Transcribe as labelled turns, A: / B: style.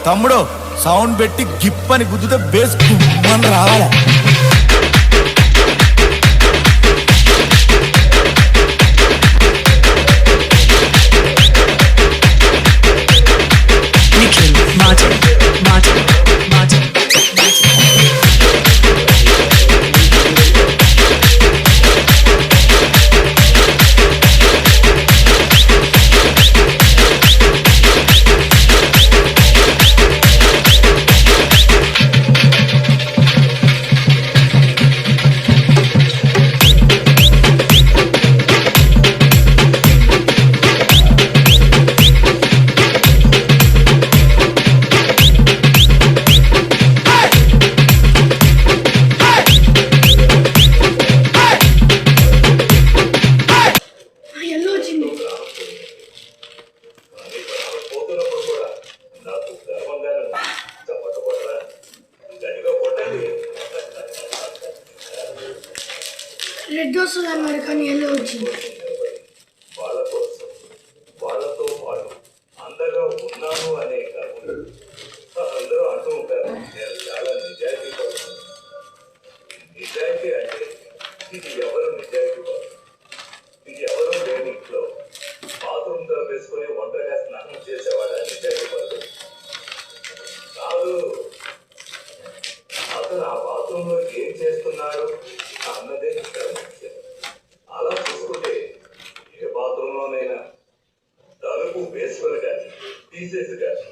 A: తమ్ముడు సౌండ్ పెట్టి గిప్పని గుద్దుతే బేస్ గుమ్మని రావాలి.
B: రెడ్ వస్తుంది అన్నారు కానీ ఎల్లో వచ్చింది.
C: వాళ్ళతో పాటు అందరూ ఉన్నాను అనే కాకుండా అందరూ అంటూ ఉంటారు నేను చాలా నిజాయితీ పడుతున్నాను. నిజాయితీ అంటే ఇది ఎవరు నిజాయితీ పడుతుంది? ఇది ఎవరు లేని ఇంట్లో బాత్రూమ్తో వేసుకుని ఒంటరిగా స్నానం చేసేవాడ నిజాయితీ పడుతుంది కాదు. అతను ఆ బాత్రూంలో ఏం చేస్తున్నాడు అన్నదే ముఖ్యం. అలా చూసుకుంటే ఏ బాత్రూంలోనైనా తలుపు వేసుకొని కానీ తీసేసి కానీ